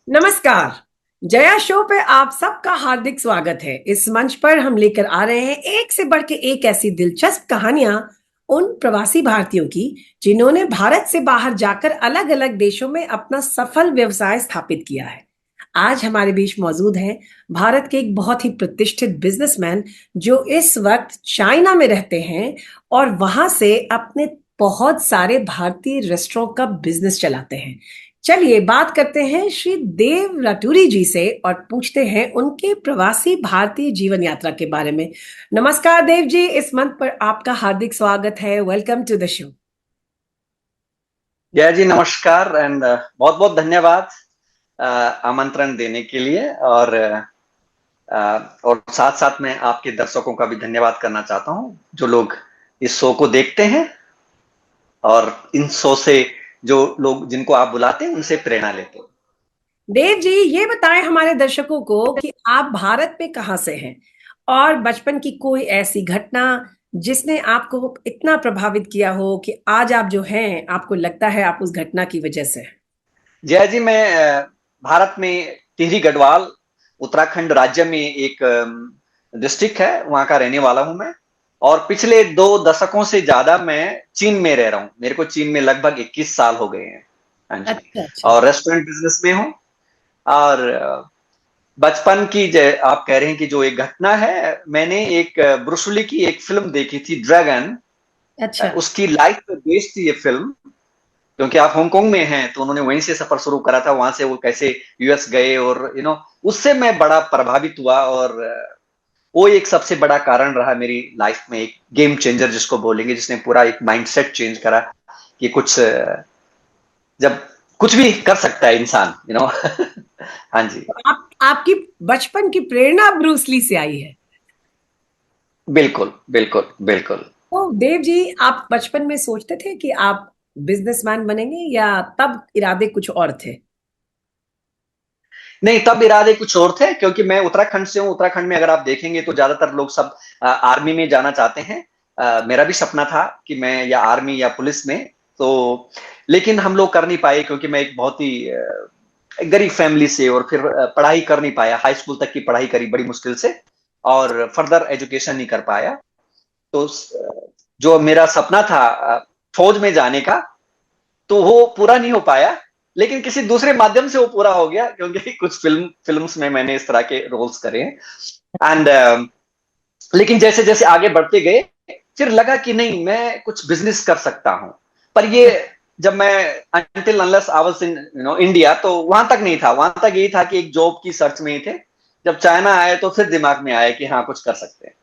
नमस्कार। जया शो पे आप सबका हार्दिक स्वागत है। इस मंच पर हम लेकर आ रहे हैं एक से बढ़ के एक ऐसी दिलचस्प कहानियां उन प्रवासी भारतीयों की जिन्होंने भारत से बाहर जाकर अलग अलग देशों में अपना सफल व्यवसाय स्थापित किया है। आज हमारे बीच मौजूद हैं भारत के एक बहुत ही प्रतिष्ठित बिजनेसमैन जो इस वक्त चाइना में रहते हैं और वहां से अपने बहुत सारे भारतीय रेस्टोरेंट का बिजनेस चलाते हैं। चलिए बात करते हैं श्री देव राटूरी जी से और पूछते हैं उनके प्रवासी भारतीय जीवन यात्रा के बारे में। नमस्कार देव जी, इस मंच पर आपका हार्दिक स्वागत है। Welcome to the show. Jai ji, नमस्कार एंड बहुत बहुत धन्यवाद आमंत्रण देने के लिए। और साथ साथ मैं आपके दर्शकों का भी धन्यवाद करना चाहता हूं जो लोग इस शो को देखते हैं और इन शो से जो लोग जिनको आप बुलाते हैं उनसे प्रेरणा लेते हैं। देव जी, ये बताएं हमारे दर्शकों को कि आप भारत में कहाँ से हैं और बचपन की कोई ऐसी घटना जिसने आपको इतना प्रभावित किया हो कि आज आप जो हैं आपको लगता है आप उस घटना की वजह से हैं। जय जी, मैं भारत में टिहरी गढ़वाल उत्तराखंड राज्य में एक डिस्ट्रिक्ट है, वहां का रहने वाला हूं मैं। और पिछले 2 दशकों से ज्यादा मैं चीन में रह रहा हूँ। मेरे को चीन में लगभग 21 साल हो गए हैं। हाँ जी। अच्छा अच्छा। और रेस्टोरेंट बिजनेस में हूँ। और बचपन की आप कह रहे हैं कि जो एक घटना है, मैंने एक ब्रूस ली की एक फिल्म देखी थी, ड्रैगन। अच्छा उसकी लाइफ पे बेस्ड थी ये फिल्म। क्योंकि आप हांगकांग में हैं तो उन्होंने वहीं से सफर शुरू करा था, वहां से वो कैसे यूएस गए और उससे मैं बड़ा प्रभावित हुआ। और वो एक सबसे बड़ा कारण रहा मेरी लाइफ में, एक गेम चेंजर जिसको बोलेंगे, जिसने पूरा एक माइंडसेट चेंज करा कि कुछ जब कुछ भी कर सकता है इंसान। हाँ जी। आपकी बचपन की प्रेरणा ब्रूस ली से आई है। बिल्कुल बिल्कुल बिल्कुल। तो देव जी, आप बचपन में सोचते थे कि आप बिजनेसमैन बनेंगे या तब इरादे कुछ और थे? नहीं, तब इरादे कुछ और थे, क्योंकि मैं उत्तराखंड से हूँ। उत्तराखंड में अगर आप देखेंगे तो ज्यादातर लोग सब आर्मी में जाना चाहते हैं। मेरा भी सपना था कि मैं या आर्मी या पुलिस में। तो लेकिन हम लोग कर नहीं पाए, क्योंकि मैं एक बहुत ही गरीब फैमिली से, और फिर पढ़ाई कर नहीं पाया। हाई स्कूल तक की पढ़ाई करी बड़ी मुश्किल से, और फर्दर एजुकेशन नहीं कर पाया। तो जो मेरा सपना था फौज में जाने का, तो वो पूरा नहीं हो पाया। लेकिन किसी दूसरे माध्यम से वो पूरा हो गया, क्योंकि कुछ फिल्म्स में मैंने इस तरह के रोल्स करे हैं। एंड लेकिन जैसे जैसे आगे बढ़ते गए, फिर लगा कि नहीं, मैं कुछ बिजनेस कर सकता हूं। पर ये जब मैं until unless I was in India, तो वहां तक नहीं था। वहां तक यही था कि एक जॉब की सर्च में ही थे। जब चाइना आए तो फिर दिमाग में आया कि हाँ, कुछ कर सकते हैं।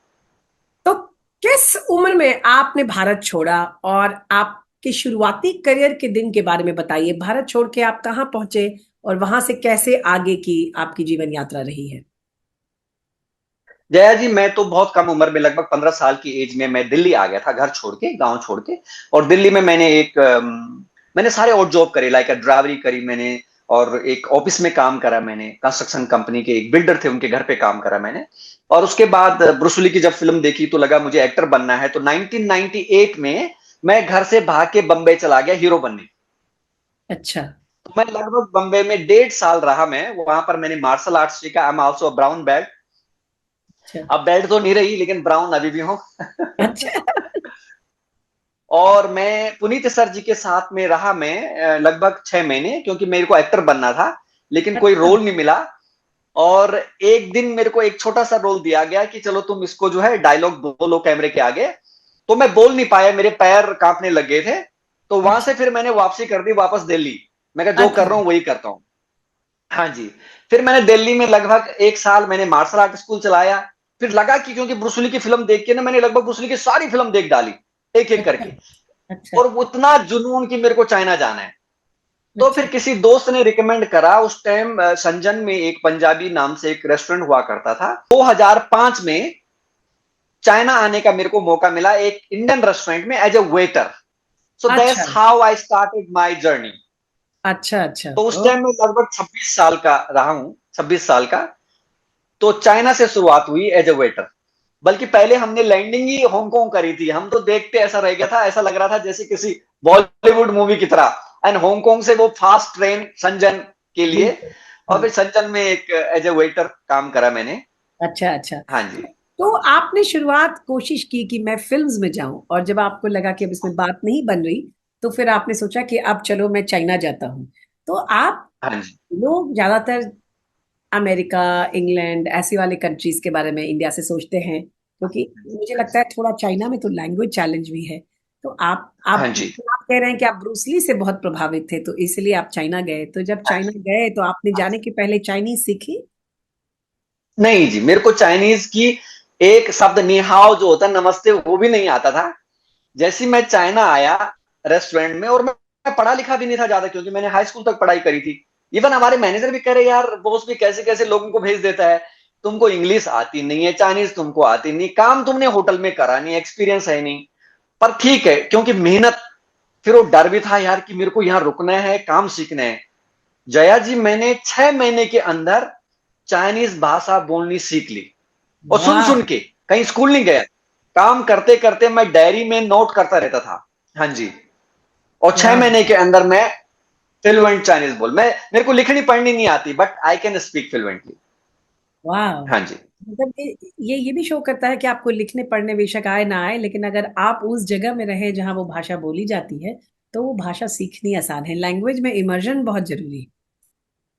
तो किस उम्र में आपने भारत छोड़ा और आपके शुरुआती करियर के दिन के बारे में बताइए। भारत छोड़ के आप कहाँ पहुंचे और वहां से कैसे आगे की आपकी जीवन यात्रा रही है? जया जी, मैं तो बहुत कम उम्र में, लगभग 15 साल की एज में मैं दिल्ली आ गया था, घर छोड़ के, गांव छोड़ के। और दिल्ली में मैंने सारे और जॉब करे, लाइक ड्राइवरी करी मैंने, और एक ऑफिस में काम करा मैंने, कंस्ट्रक्शन कंपनी के एक बिल्डर थे, उनके घर पे काम करा मैंने। और उसके बाद ब्रूस ली की जब फिल्म देखी तो लगा मुझे एक्टर बनना है। तो 1998 में मैं घर से भाग के बम्बई चला गया हीरो बनने। अच्छा तो मैं लगभग बम्बई में 1.5 साल रहा। मैं वहां पर मैंने मार्शल आर्ट्स सीखा। I am also brown belt. अच्छा अब बेल्ट तो नहीं रही, लेकिन ब्राउन अभी भी हूँ। अच्छा। और मैं पुनीत सर जी के साथ में रहा मैं लगभग 6 महीने, क्योंकि मेरे को एक्टर बनना था, लेकिन कोई अच्छा रोल नहीं मिला। और एक दिन मेरे को एक छोटा सा रोल दिया गया कि चलो तुम इसको जो है डायलॉग बोलो कैमरे के आगे। तो मैं बोल नहीं पाया, मेरे पैर कांपने लग गए थे। तो वहां अच्छा से फिर मैंने वापसी कर दी, वापस दिल्ली। मैं कहा जो कर अच्छा। रहा हूँ वही करता हूँ। हाँ जी। फिर मैंने दिल्ली में लगभग 1 साल मैंने मार्शल आर्ट स्कूल चलाया। फिर लगा कि क्योंकि ब्रूस ली की फिल्म देख के ना, मैंने लगभग ब्रूस ली की सारी फिल्म देख डाली, एक एक अच्छा करके। अच्छा और उतना जुनून कि मेरे को चाइना जाना है। तो फिर अच्छा किसी दोस्त ने रिकमेंड करा। उस टाइम संजन में एक पंजाबी नाम से एक रेस्टोरेंट हुआ करता था। 2005 में चाइना आने का मेरे को मौका मिला, एक इंडियन रेस्टोरेंट में एज ए वेटर। सो अच्छा that's how I started my journey. अच्छा अच्छा। तो उस ओ, टाइम में लगभग 26 साल का रहा हूं, 26 साल का। तो चाइना से शुरुआत हुई एज ए वेटर। बल्कि पहले हमने लैंडिंग ही हांगकांग करी थी। हम तो देखते ऐसा रह गया था, ऐसा लग रहा था जैसे किसी बॉलीवुड मूवी की तरह। एंड हांगकांग से वो फास्ट ट्रेन शंजन के लिए। बिल्कुल और फिर संचन में एक एज ए वेटर काम करा मैंने। अच्छा अच्छा। हाँ जी। तो आपने शुरुआत कोशिश की कि मैं फिल्म्स में जाऊं, और जब आपको लगा कि अब इसमें बात नहीं बन रही, तो फिर आपने सोचा कि अब चलो मैं चाइना जाता हूं। तो आप, हाँ जी। लोग ज्यादातर अमेरिका, इंग्लैंड ऐसी वाले कंट्रीज के बारे में इंडिया से सोचते हैं, क्योंकि मुझे लगता है थोड़ा चाइना में तो लैंग्वेज चैलेंज भी है। तो हाँ आप जी। आप कह रहे हैं कि आप ब्रूसली से बहुत प्रभावित थे, तो इसलिए आप चाइना गए। तो जब हाँ चाइना जी। गए तो आपने जाने के पहले चाइनीज सीखी? नहीं जी, मेरे को चाइनीज की एक शब्द निहाओ जो होता है नमस्ते, वो भी नहीं आता था। जैसे ही मैं चाइना आया रेस्टोरेंट में, और मैं पढ़ा लिखा भी नहीं था ज्यादा, क्योंकि मैंने हाई स्कूल तक पढ़ाई करी थी। इवन हमारे मैनेजर भी कह रहे यार, बॉस भी कैसे कैसे लोगों को भेज देता है, तुमको इंग्लिश आती नहीं है, चाइनीज तुमको आती नहीं, काम तुमने होटल में करा नहीं, एक्सपीरियंस है नहीं। पर ठीक है, क्योंकि मेहनत, फिर वो डर भी था यार कि मेरे को यहाँ रुकना है, काम सीखना है। जया जी, मैंने 6 महीने के अंदर चाइनीज भाषा बोलनी सीख ली। और सुन वाह। सुन के, कहीं स्कूल नहीं गया, काम करते करते मैं डायरी में नोट करता रहता था। हाँ जी। और छह वाह। महीने के अंदर मैं फ्लुएंट चाइनीज बोल, मैं, मेरे को लिखनी पढ़नी नहीं आती, but I can speak fluently. वाह। हाँ जी। मतलब ये भी शो करता है कि आपको लिखने पढ़ने बेशक आए ना आए, लेकिन अगर आप उस जगह में रहे जहां वो भाषा बोली जाती है, तो वो भाषा सीखनी आसान है। लैंग्वेज में इमर्जन बहुत जरूरी है।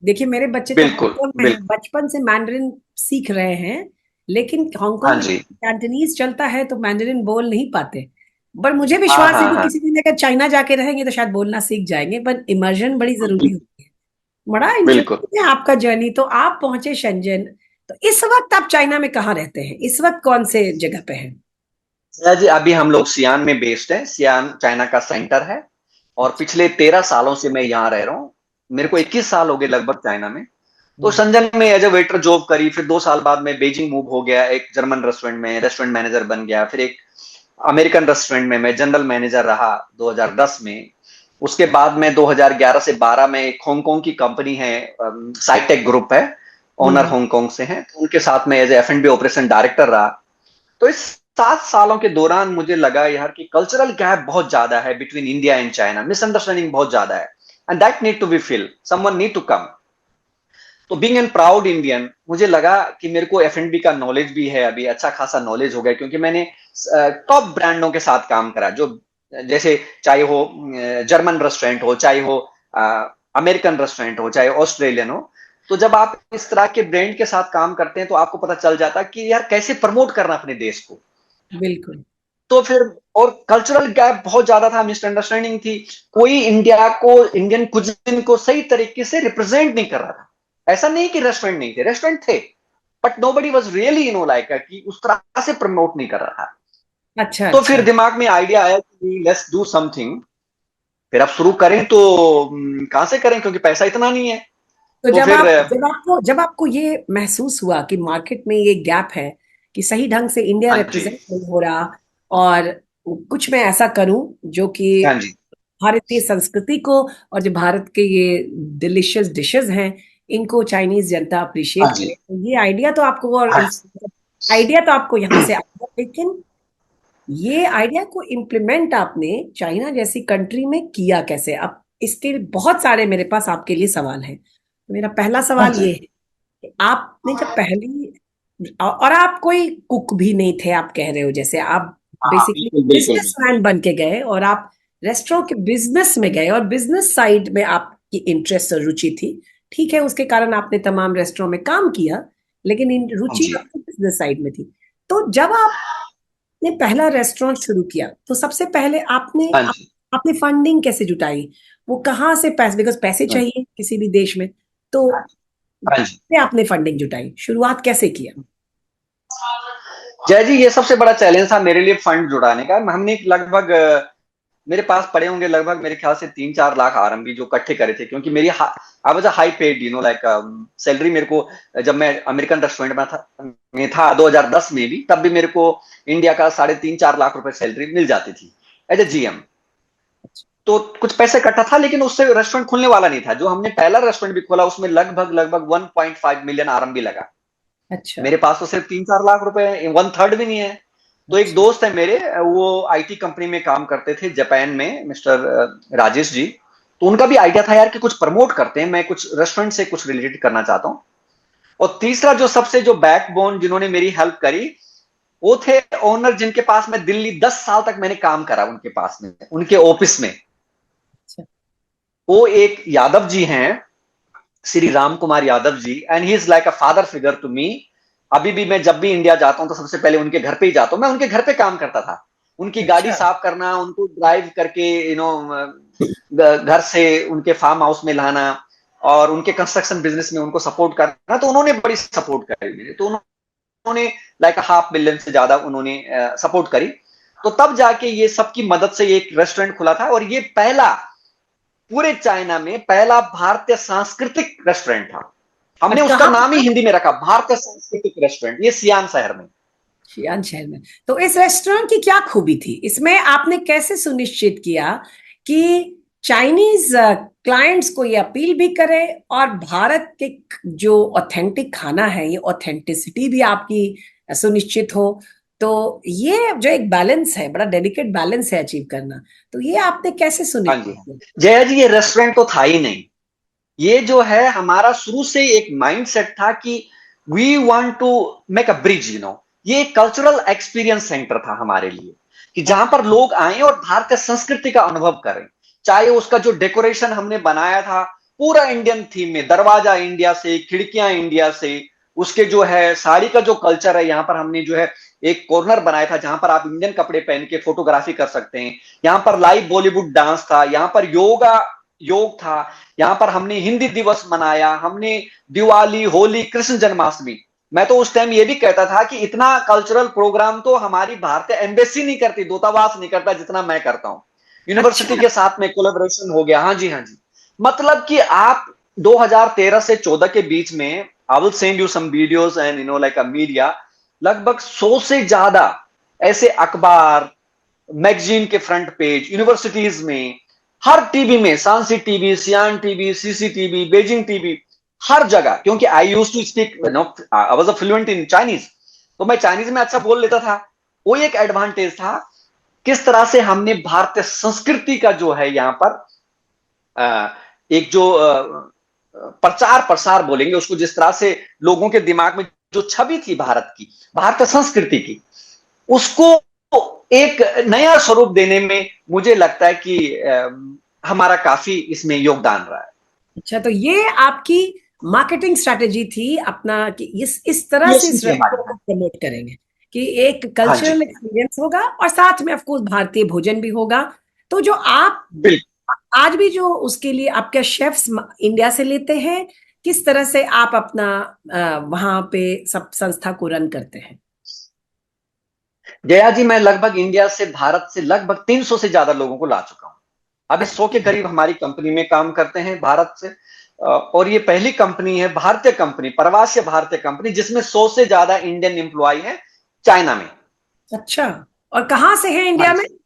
देखिए, मेरे बच्चे तो बिल्कुल हांगकांग में हैं, बिल्कुल। बचपन से मैंडरिन सीख रहे हैं, लेकिन हाँ हांगकांग में जी। कैंटनीज चलता है तो मैंडरिन बोल नहीं पाते। पर मुझे हाँ विश्वास है हाँ कि हाँ। किसी दिन अगर चाइना जाके रहेंगे तो शायद बोलना सीख जाएंगे, पर इमर्जन बड़ी जरूरी होती है। बड़ा बिल्कुल। इंटरेस्टिंग है आपका जर्नी। तो आप पहुंचे शेंजन। तो इस वक्त आप चाइना में कहाँ रहते हैं? इस वक्त कौन से जगह पे हैं? जी, अभी हम लोग सियान में बेस्ड हैं। सियान चाइना का सेंटर है, और अच्छा पिछले 13 सालों से मैं यहाँ रह रहा हूँ। मेरे को अच्छा। 21 साल हो गए लगभग चाइना में। तो वाह। शंजन में एज ए वेटर जॉब करी, फिर 2 साल बाद मैं बीजिंग मूव हो गया, एक जर्मन रेस्टोरेंट में रेस्टोरेंट मैनेजर बन गया। फिर एक अमेरिकन रेस्टोरेंट में मैं जनरल मैनेजर रहा 2010 में। उसके बाद मैं 2011 से 12 में एक हांगकांग की कंपनी है, साइटेक ग्रुप है, ओनर हम्म। हांगकांग से हैं, तो उनके साथ में as F and B operation director रहा। तो इस 7 सालों के दौरान मुझे लगा यार कि कल्चरल गैप बहुत ज्यादा है between India and China, misunderstanding बहुत ज्यादा है, and that need to be fill, someone need to come. तो बीइंग एन प्राउड इंडियन, मुझे लगा कि मेरे को एफ एंड बी का नॉलेज भी है, अभी अच्छा खासा नॉलेज हो गया, क्योंकि मैंने टॉप ब्रांडों के साथ काम करा, जो जैसे चाहे हो जर्मन रेस्टोरेंट हो, चाहे हो अमेरिकन रेस्टोरेंट हो, चाहे ऑस्ट्रेलियन हो। तो जब आप इस तरह के ब्रांड के साथ काम करते हैं, तो आपको पता चल जाता है कि यार कैसे प्रमोट करना अपने देश को। बिल्कुल। तो फिर, और कल्चरल गैप बहुत ज्यादा था, मिसअंडरस्टैंडिंग थी। कोई इंडिया को, इंडियन कुजिन को सही तरीके से रिप्रेजेंट नहीं कर रहा था। ऐसा नहीं कि रेस्टोरेंट नहीं थे, रेस्टोरेंट थे, but nobody was really like कि उस तरह से प्रमोट नहीं कर रहा था। अच्छा तो फिर अच्छा। दिमाग में आइडिया आया कि लेट्स डू समथिंग। फिर अब शुरू करें तो कहां से करें, क्योंकि पैसा इतना नहीं है। तो तो फिर जब आपको ये महसूस हुआ कि मार्केट में ये गैप है, कि सही ढंग से इंडिया हाँ जी। रिप्रेजेंट नहीं हो रहा, और कुछ मैं ऐसा करूं जो कि हाँ जी। भारतीय संस्कृति को, और जो भारत के ये डिलिशियस डिशेस हैं, इनको चाइनीज जनता हाँ अप्रिशिएट जी। करे, तो ये आइडिया तो आपको, और हाँ। आइडिया तो आपको यहाँ से आया, लेकिन ये आइडिया को इम्प्लीमेंट आपने चाइना जैसी कंट्री में किया कैसे? अब इसके बहुत सारे मेरे पास आपके लिए सवाल हैं। तो मेरा पहला हाँ सवाल जी। ये है कि आपने जब पहली, और आप कोई कुक भी नहीं थे, आप कह रहे हो, जैसे आप हाँ बेसिकली बिल्कुल बिल्कुल बिल्कुल। बिजनेसमैन बन के गए, और आप रेस्टोरेंट के बिजनेस में गए, और बिजनेस साइड में आपकी इंटरेस्ट और रुचि थी। ठीक है, उसके कारण आपने तमाम रेस्टोरेंट में काम किया, लेकिन इन हाँ रुचि जी। आपकी बिजनेस साइड में थी। तो जब आपने पहला रेस्टोरेंट शुरू किया, तो सबसे पहले हाँ जी। आपने फंडिंग कैसे जुटाई? वो कहाँ से पैसे, बिकॉज पैसे हाँ चाहिए किसी भी देश में, तो जी। कैसे आपने फंडिंग जुटाई, शुरुआत कैसे किया? जय जी, ये सबसे बड़ा चैलेंज था मेरे लिए फंड जुटाने का। हमने लगभग मेरे पास पड़े होंगे लगभग मेरे ख्याल से 3-4 लाख आरएमबी जो इकट्ठे करे थे, क्योंकि मेरी आई was a high paid, like salary मेरे को, जब मैं अमेरिकन रेस्टोरेंट में था 2010 में भी, तब भी मेरे को इंडिया का 3.5-4 लाख रुपए सैलरी मिल जाती थी एज ए जीएम। तो कुछ पैसे इकट्ठा था, लेकिन उससे रेस्टोरेंट खुलने वाला नहीं था। जो हमने पहला रेस्टोरेंट भी खोला, उसमें लगभग लगभग 1.5 मिलियन आरएमबी लगा। अच्छा मेरे पास तो सिर्फ 3-4 लाख रुपए, वन थर्ड भी नहीं है। तो एक अच्छा। दोस्त है मेरे, वो आईटी कंपनी में काम करते थे जापान में, मिस्टर राजेश जी। तो उनका भी आइडिया था यार कि कुछ प्रमोट करते हैं, मैं कुछ रेस्टोरेंट से कुछ रिलेटेड करना चाहता हूं। और तीसरा जो सबसे जो बैकबोन जिन्होंने मेरी हेल्प करी, वो थे ओनर जिनके पास मैं दिल्ली 10 साल तक मैंने काम करा, उनके पास में, उनके ऑफिस में। अच्छा। वो एक यादव जी हैं, Shri Ram Kumar Yadav ji, and he is like a father figure to me. अभी भी मैं जब भी इंडिया जाता हूं तो सबसे पहले उनके घर पे ही जाता हूं। मैं उनके घर पे काम करता था, उनकी गाड़ी अच्छा। साफ करना, उनको ड्राइव करके घर से उनके फार्म हाउस में लाना, और उनके कंस्ट्रक्शन बिजनेस में उनको सपोर्ट करना। तो उन्होंने बड़ी सपोर्ट करी मेरे, तो उन्होंने लाइक 500,000 से ज्यादा उन्होंने सपोर्ट करी। तो तब जाके ये सबकी मदद से एक रेस्टोरेंट खुला था, और ये पहला, पूरे चाइना में पहला भारतीय सांस्कृतिक रेस्टोरेंट था। हमने और उसका कहाँ नाम ही पर? हिंदी में रखा, भारतीय सांस्कृतिक रेस्टोरेंट, ये सियान शहर में। शियान शहर में। तो इस रेस्टोरेंट की क्या खूबी थी, इसमें आपने कैसे सुनिश्चित किया कि चाइनीज क्लाइंट्स को ये अपील भी करे और भारत के जो ऑथेंटिक खाना है, ये ऑथेंटिसिटी भी आपकी सुनिश्चित हो? तो ये जो एक बैलेंस है, बड़ा डेलिकेट बैलेंस है अचीव करना, तो ये आपने कैसे हाँ जी, सुनिश्चित किया? जया जी, ये रेस्टोरेंट तो था ही नहीं। ये जो है हमारा शुरू से एक माइंडसेट था कि we want to make a bridge, ये एक कल्चरल एक्सपीरियंस सेंटर था हमारे लिए, कि जहां पर लोग आए और भारतीय संस्कृति का अनुभव करें। चाहे उसका जो डेकोरेशन हमने बनाया था, पूरा इंडियन थीम में, दरवाजा इंडिया से, खिड़कियां इंडिया से, उसके जो है साड़ी का जो कल्चर है, यहाँ पर हमने जो है एक कॉर्नर बनाया था जहां पर आप इंडियन कपड़े पहन के फोटोग्राफी कर सकते हैं। यहाँ पर लाइव बॉलीवुड डांस था, यहाँ पर योग था, यहाँ पर हमने हिंदी दिवस मनाया, हमने दिवाली, होली, कृष्ण जन्माष्टमी। मैं तो उस टाइम ये भी कहता था कि इतना कल्चरल प्रोग्राम तो हमारी भारतीय एम्बेसी नहीं करती, दूतावास नहीं करता, जितना मैं करता हूं। यूनिवर्सिटी अच्छा। के साथ में कोलेबोरेशन हो गया। हाँ जी, हाँ जी। मतलब कि आप 2013 से 14 के बीच में, I will send you some videos and like a media, लगभग 100 से ज्यादा ऐसे अखबार, मैगजीन के फ्रंट पेज, यूनिवर्सिटीज में, हर टीवी में, Shaanxi TV, Xi'an TV, CCTV, Beijing TV, हर जगह, क्योंकि I used to speak, I was a fluent in Chinese, तो मैं चाइनीज में अच्छा बोल लेता था। वो एक एडवांटेज था। किस तरह से हमने भारतीय संस्कृति का जो है यहाँ पर एक जो प्रचार प्रसार बोलेंगे उसको, जिस तरह से लोगों के दिमाग में जो छवि थी भारत की, भारतीय संस्कृति की, उसको एक नया स्वरूप देने में मुझे लगता है कि हमारा काफी इसमें योगदान रहा है। अच्छा, तो ये आपकी मार्केटिंग स्ट्रैटेजी थी अपना, कि इस तरह से पीएससी इस थी हमारी। रेस्टोरेंट को प्रमोट करेंगे कि एक हाँ जी, कल्चरल एक्सपीरियंस होगा और साथ में ऑफ कोर्स भारतीय भोजन भी होगा। तो जो आप बिल्कुल। आज भी जो उसके लिए आपके शेफ्स इंडिया से लेते हैं, किस तरह से आप अपना वहां पे सब संस्था को रन करते हैं? जया जी, मैं लगभग इंडिया से, भारत से लगभग 300 से ज्यादा लोगों को ला चुका हूं। अभी 100 के अच्छा। करीब हमारी कंपनी में काम करते हैं भारत से। और ये पहली कंपनी है, भारतीय कंपनी, प्रवासी भारतीय कंपनी, जिसमें 100 से ज्यादा इंडियन एम्प्लॉय है चाइना में। अच्छा, और कहाँ से है हाँ इंडिया में? जी,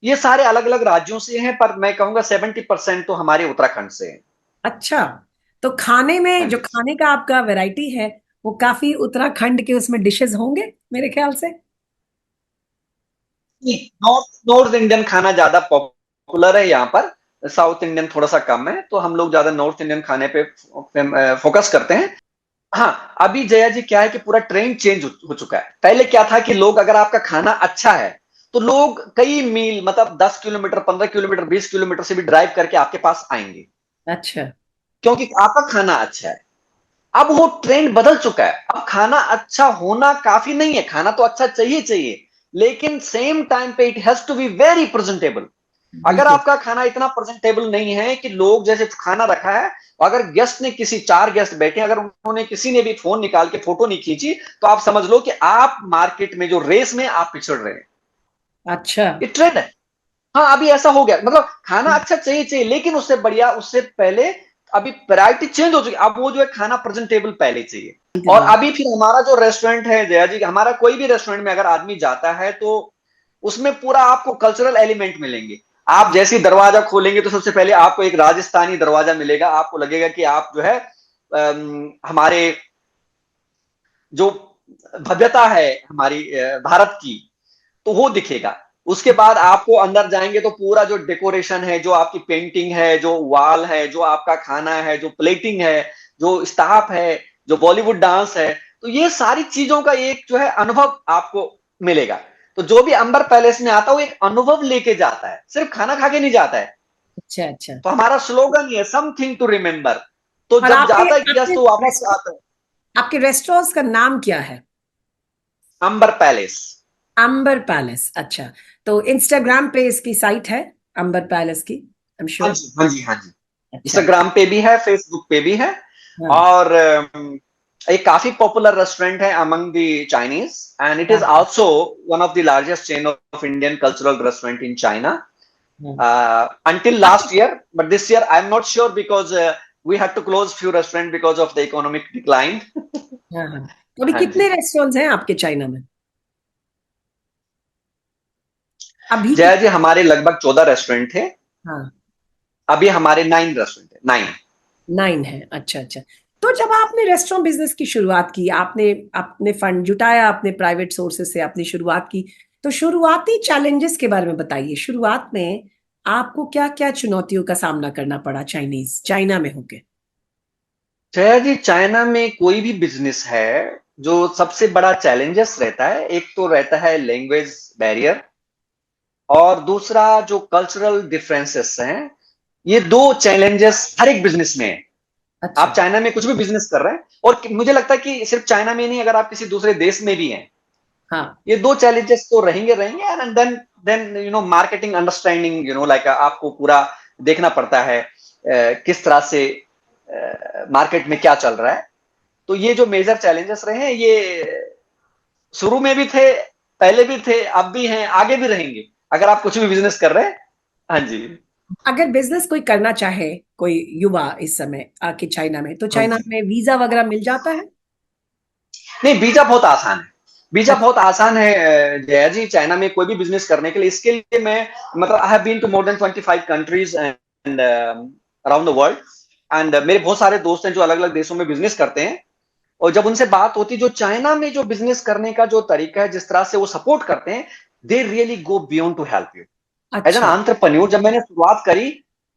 ये सारे अलग अलग राज्यों से हैं, पर मैं कहूंगा 70% तो हमारे उत्तराखंड से है। अच्छा, तो खाने में हाँ जो जी, खाने का आपका वैरायटी है, वो काफी उत्तराखंड के उसमें डिशेस होंगे मेरे ख्याल से। नॉर्थ नॉर्थ इंडियन खाना ज्यादा पॉपुलर है यहाँ पर, साउथ इंडियन थोड़ा सा कम है, तो हम लोग ज्यादा नॉर्थ इंडियन खाने पे फोकस करते हैं। हाँ, अभी जया जी क्या है कि पूरा ट्रेंड चेंज हो चुका है। पहले क्या था कि लोग, अगर आपका खाना अच्छा है तो लोग कई मील, मतलब 10 किलोमीटर, 15 किलोमीटर, 20 किलोमीटर से भी ड्राइव करके आपके पास आएंगे, अच्छा। क्योंकि आपका खाना अच्छा है। अब वो ट्रेंड बदल चुका है। अब खाना अच्छा होना काफी नहीं है, खाना तो अच्छा चाहिए चाहिए, लेकिन सेम टाइम पे it has to be very presentable. अगर बिल्कुल। आपका खाना इतना प्रेजेंटेबल नहीं है कि लोग, जैसे खाना रखा है, अगर गेस्ट ने, किसी 4 गेस्ट बैठे, अगर उन्होंने, किसी ने भी फोन निकाल के फोटो नहीं खींची, तो आप समझ लो कि आप मार्केट में जो रेस में आप पिछड़ रहे हैं। अच्छा। ये ट्रेंड है। हाँ, अभी ऐसा हो गया, मतलब खाना अच्छा चाहिए चाहिए, लेकिन उससे बढ़िया, उससे पहले अभी वैरायटी चेंज हो चुकी है। अब वो जो है खाना प्रेजेंटेबल पहले चाहिए। और करना। अभी फिर हमारा जो रेस्टोरेंट है जया जी, हमारा कोई भी रेस्टोरेंट में अगर आदमी जाता है तो उसमें पूरा आपको कल्चरल एलिमेंट मिलेंगे। आप जैसे दरवाजा खोलेंगे तो सबसे पहले आपको एक राजस्थानी दरवाजा मिलेगा, आपको लगेगा कि आप जो है हमारे जो भव्यता है हमारी भारत की, तो वो दिखेगा। उसके बाद आपको अंदर जाएंगे तो पूरा जो डेकोरेशन है, जो आपकी पेंटिंग है, जो वॉल है, जो आपका खाना है, जो प्लेटिंग है, जो स्टाफ है, जो बॉलीवुड डांस है, तो ये सारी चीजों का एक जो है अनुभव आपको मिलेगा। तो जो भी अंबर पैलेस में आता है वो एक अनुभव लेके जाता है, सिर्फ खाना खा के नहीं जाता है। अच्छा अच्छा। तो हमारा स्लोगन ये समथिंग टू रिमेम्बर। तो और जब आपके जाता है गेस्ट आपके तो वापस आता है। आपके रेस्टोरेंट्स का नाम क्या है? अंबर पैलेस। अंबर पैलेस, अच्छा। तो इंस्टाग्राम पे इसकी साइट है, अंबर पैलेस की, आई एम हाँ श्योर। जी, हाँ जी, हाँ जी। अच्छा अच्छा। इंस्टाग्राम पे भी है, फेसबुक पे भी है। हाँ और एक काफी पॉपुलर रेस्टोरेंट है among the Chinese, and it is हाँ also one of the largest chain of Indian cultural restaurant in China हाँ। until आपके, last year, but this year I'm not sure because we had to close few restaurants because of the economic decline. हाँ हाँ। तो अभी हाँ कितने जी। Restaurants हैं आपके चाइना में अभी जया कितने? जी, हमारे लगभग 14 रेस्टोरेंट थे। हाँ, अभी हमारे 9 रेस्टोरेंट है, 9। 9 है, अच्छा अच्छा। तो जब आपने रेस्टोरेंट बिजनेस की शुरुआत की, आपने आपने फंड जुटाया, अपने प्राइवेट सोर्सेज से आपने शुरुआत की, तो शुरुआती चैलेंजेस के बारे में बताइए। शुरुआत में आपको क्या क्या चुनौतियों का सामना करना पड़ा चाइना में होके? जया जी, चाइना में कोई भी बिजनेस है, जो सबसे बड़ा चैलेंजेस रहता है, एक तो रहता है लैंग्वेज बैरियर, और दूसरा जो कल्चरल डिफरेंसेस हैं। ये दो चैलेंजेस हर एक बिजनेस में है। अच्छा। आप चाइना में कुछ भी बिजनेस कर रहे हैं, और मुझे लगता है कि सिर्फ चाइना में नहीं, अगर आप किसी दूसरे देश में भी हैं, हाँ ये दो चैलेंजेस तो रहेंगे रहेंगे। And then marketing understanding, like आपको पूरा देखना पड़ता है किस तरह से मार्केट में क्या चल रहा है। तो ये जो मेजर चैलेंजेस रहे हैं, ये शुरू में भी थे, पहले भी थे, अब भी हैं, आगे भी रहेंगे, अगर आप कुछ भी बिजनेस कर रहे हैं। हाँ जी। अगर बिजनेस कोई करना चाहे, कोई युवा इस समय आके चाइना में, तो हाँ चाइना जी। में वीजा वगैरह मिल जाता है? नहीं, वीजा बहुत आसान है। वीजा अच्छा बहुत आसान है जया जी, चाइना में कोई भी बिजनेस करने के लिए। इसके लिए मैं, मतलब I have been to more than 25 countries and around the world. And मेरे बहुत सारे दोस्त हैं जो अलग अलग देशों में बिजनेस करते हैं। और जब उनसे बात होती, जो चाइना में जो बिजनेस करने का जो तरीका है, जिस तरह से वो सपोर्ट करते हैं, they really go beyond to help you as an अच्छा एंटरप्रेन्योर। जब मैंने शुरुआत करी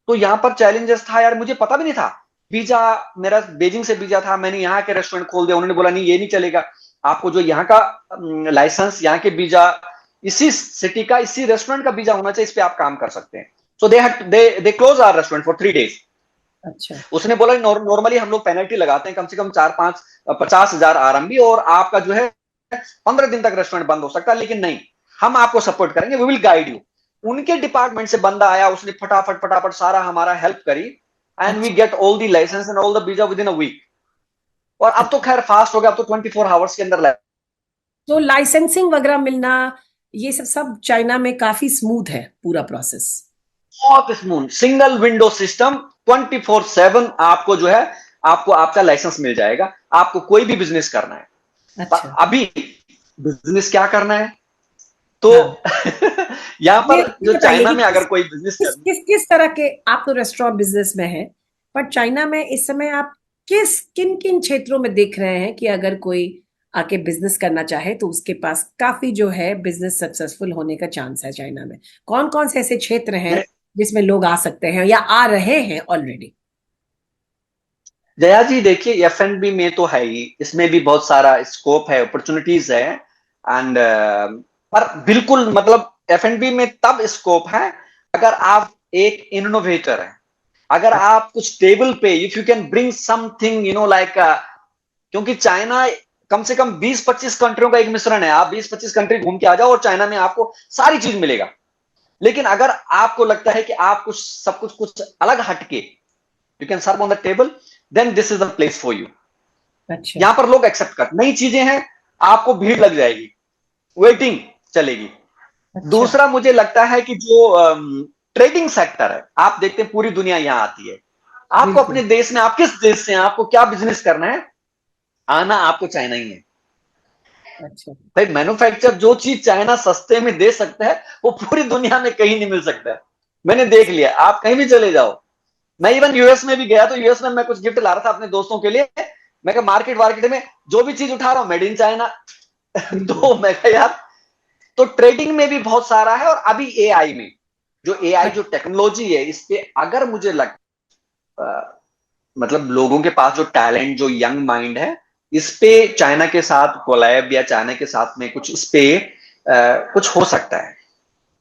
तो यहाँ पर चैलेंजेस था यार, मुझे पता भी नहीं था। वीजा, मेरा बीजिंग से वीजा था, मैंने यहाँ के रेस्टोरेंट खोल दिया, उन्होंने बोला नहीं ये नहीं चलेगा, आपको जो यहाँ का लाइसेंस, यहाँ के वीजा, इसी सिटी का, इसी रेस्टोरेंट का वीजा होना चाहिए, इस पे आप काम कर सकते हैं। So they close our restaurant for 3 days। अच्छा उसने बोला नॉर्मली हम लोग पेनल्टी लगाते हैं कम से कम 4-5 50 हजार आरएमबी, और आपका जो है 15 दिन तक रेस्टोरेंट बंद हो सकता है, लेकिन नहीं, हम आपको सपोर्ट करेंगे, वी विल गाइड यू। उनके डिपार्टमेंट से बंदा आया, उसने फटाफट फटाफट सारा हमारा हेल्प करी, एंड वी अच्छा। Get all the licence and all the visa within a week. और अब तो अच्छा। खैर फास्ट हो गया, अब तो 24 आवर्स के अंदर। तो लाइसेंसिंग वगैरह मिलना, ये सब सब चाइना में काफी स्मूथ है पूरा प्रोसेस? बहुत स्मूथ सिंगल विंडो सिस्टम, 24/7 आपको जो है, आपको आपका लाइसेंस मिल जाएगा। आपको कोई भी बिजनेस करना है, अच्छा। अभी बिजनेस क्या करना है, तो हाँ, यहां पर ये जो बताइए चाइना कि में अगर कोई बिजनेस किस करना। किस किस तरह के, आप तो रेस्टोरेंट बिजनेस में हैं, पर चाइना में इस समय आप किन किन क्षेत्रों में देख रहे हैं कि अगर कोई आके बिजनेस करना चाहे तो उसके पास काफी जो है बिजनेस सक्सेसफुल होने का चांस है चाइना में? कौन कौन से ऐसे क्षेत्र हैं जिसमें लोग आ सकते हैं या आ रहे हैं ऑलरेडी? जया जी देखिए, एफ एंड बी में तो है ही, इसमें भी बहुत सारा स्कोप है, अपॉर्चुनिटीज है। एंड पर बिल्कुल, मतलब एफ एंड बी में तब स्कोप है अगर आप एक इनोवेटर हैं, अगर आप कुछ टेबल पे, if you can bring something like, क्योंकि चाइना कम से कम 20-25 कंट्रियों का एक मिश्रण है। आप 20-25 कंट्री घूम के आ जाओ और चाइना में आपको सारी चीज मिलेगा। लेकिन अगर आपको लगता है कि आप कुछ सब कुछ कुछ अलग हटके, you can serve on the table, then this is the place for you. अच्छा यहां पर लोग एक्सेप्ट कर, नई चीजें हैं, आपको भीड़ लग जाएगी, वेटिंग चलेगी। अच्छा। दूसरा मुझे लगता है कि जो ट्रेडिंग सेक्टर है, आप देखते हैं पूरी दुनिया यहां आती है। आपको बिल्कुल। अपने देश में, आप किस देश से हैं, आपको क्या बिजनेस करना है, आना आपको चाइना ही है। अच्छा। भाई मैन्युफैक्चर जो चीज चाइना सस्ते में दे सकता है, वो पूरी दुनिया में कहीं नहीं मिल सकता है। मैंने देख लिया, आप कहीं भी चले जाओ। मैं इवन यूएस में भी गया, तो यूएस में मैं कुछ गिफ्ट ला रहा था अपने दोस्तों के लिए। मैं कहा मार्केट वार्केट में जो भी चीज उठा रहा हूं मेड इन चाइना। बिल्कुल। तो मैं कहा यार, तो ट्रेडिंग में भी बहुत सारा है, और अभी एआई में, जो एआई जो अच्छा। टेक्नोलॉजी है, इस पे अगर मुझे मतलब लोगों के पास जो टैलेंट, जो यंग माइंड है, इस पे चाइना के साथ कोलैब या चाइना के साथ में कुछ इस पे कुछ हो सकता है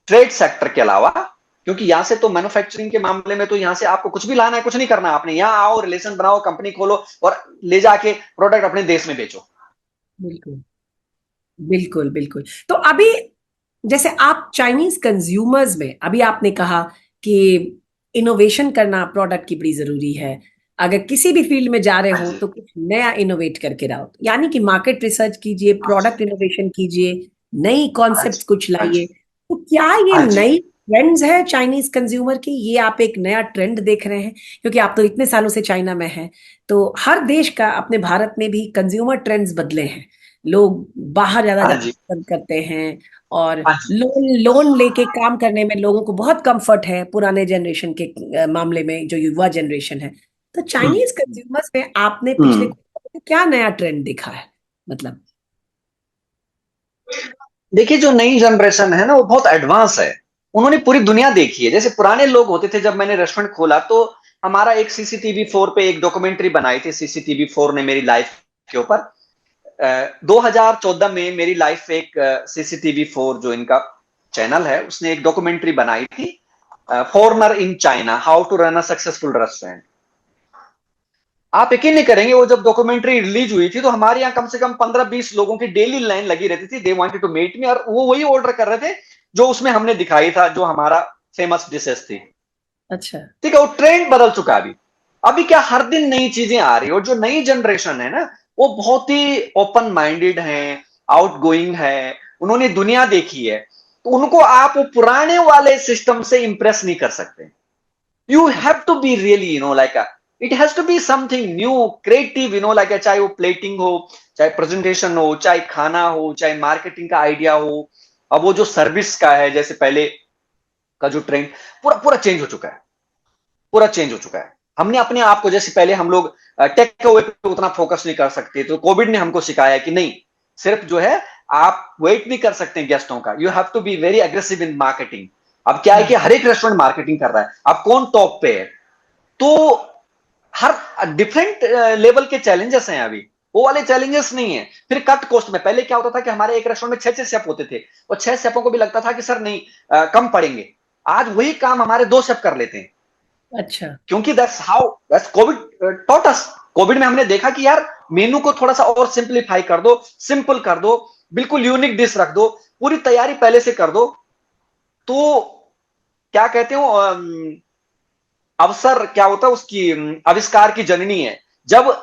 ट्रेड सेक्टर के अलावा। क्योंकि यहां से तो मैन्युफैक्चरिंग के मामले में तो यहां से आपको कुछ भी लाना है, कुछ नहीं करना, आपने यहाँ आओ, रिलेशन बनाओ, कंपनी खोलो और ले जाके प्रोडक्ट अपने देश में बेचो। बिल्कुल बिल्कुल बिल्कुल। तो अभी जैसे आप चाइनीज कंज्यूमर्स में, अभी आपने कहा कि इनोवेशन करना प्रोडक्ट की बड़ी जरूरी है। अगर किसी भी फील्ड में जा रहे हाँ हो जी, तो कुछ नया इनोवेट करके रहो, यानी कि मार्केट रिसर्च कीजिए, हाँ जी, प्रोडक्ट इनोवेशन कीजिए, नई हाँ कॉन्सेप्ट्स जी, कुछ हाँ लाइए। जी, तो क्या ये हाँ जी, नई ट्रेंड्स है चाइनीज कंज्यूमर की, ये आप एक नया ट्रेंड देख रहे हैं? क्योंकि आप तो इतने सालों से चाइना में हैं, तो हर देश का, अपने भारत में भी कंज्यूमर ट्रेंड्स बदले हैं। लोग बाहर ज्यादा हाँ जाना जी, पसंद करते हैं, और हाँ जी। लोन लोन लेके काम करने में लोगों को बहुत कंफर्ट है, पुराने जनरेशन के मामले में, जो युवा जनरेशन है। तो चाइनीज कंज्यूमर्स में आपने पिछले हम्म। कुछ सालों में क्या नया ट्रेंड देखा है, मतलब? देखिए, जो नई जनरेशन है ना, वो बहुत एडवांस है। उन्होंने पूरी दुनिया देखी है। जैसे पुराने लोग होते थे, जब मैंने रेस्टोरेंट खोला तो हमारा एक सीसीटीवी 4 पे एक डॉक्यूमेंट्री बनाई थी, सीसीटीवी 4 ने मेरी लाइफ के ऊपर। 2014 में मेरी लाइफ एक सीसीटीवी 4 जो इनका चैनल है, उसने एक डॉक्यूमेंट्री बनाई थी, foreigner in China, how to run a successful restaurant. आप यकीन नहीं करेंगे, वो जब डॉक्यूमेंट्री रिलीज हुई थी तो हमारे यहाँ कम से कम 15-20 लोगों की डेली लाइन लगी रहती थी। They wanted to meet me, और वो वही ऑर्डर कर रहे थे जो उसमें हमने दिखाई था, जो हमारा फेमस डिशेस थी। अच्छा। ठीक है, वो ट्रेंड बदल चुका है अभी। अभी क्या, हर दिन नई चीजें आ रही है, और जो नई जनरेशन है ना, वो बहुत ही ओपन माइंडेड है, आउट गोइंग है, उन्होंने दुनिया देखी है। तो उनको आप वो पुराने वाले सिस्टम से इंप्रेस नहीं कर सकते। You have to be really, like it has to be something new, creative, like चाहे वो प्लेटिंग हो, चाहे प्रेजेंटेशन हो, चाहे खाना हो, चाहे मार्केटिंग का आइडिया हो। अब वो जो सर्विस का है, जैसे पहले का जो ट्रेंड, पूरा पूरा चेंज हो चुका है, पूरा चेंज हो चुका है। हमने अपने आप को, जैसे पहले हम लोग टेक अवे पे उतना फोकस नहीं कर सकते, तो कोविड ने हमको सिखाया कि नहीं, सिर्फ जो है, आप वेट नहीं कर सकते गेस्टों का, you have to be very aggressive in marketing. अब क्या है कि हाँ। हर एक रेस्टोरेंट मार्केटिंग कर रहा है, अब कौन टॉप पे है। तो हर डिफरेंट लेवल के चैलेंजेस हैं अभी, वो वाले चैलेंजेस नहीं है। फिर कट कॉस्ट में, पहले क्या होता था कि हमारे एक रेस्टोरेंट में 6-6 शेफ होते थे, और 6 शेफों को भी लगता था कि सर नहीं, कम पड़ेंगे। आज वही काम हमारे 2 शेफ कर लेते हैं, अच्छा। क्योंकि that's how, that's Covid taught us. Covid में हमने देखा कि यार, मेनू को थोड़ा सा और सिंप्लीफाई कर दो, सिंपल कर दो, बिल्कुल यूनिक डिश रख दो, पूरी तैयारी पहले से कर दो। तो क्या कहते हो, अवसर क्या होता है उसकी, आविष्कार की जननी है। जब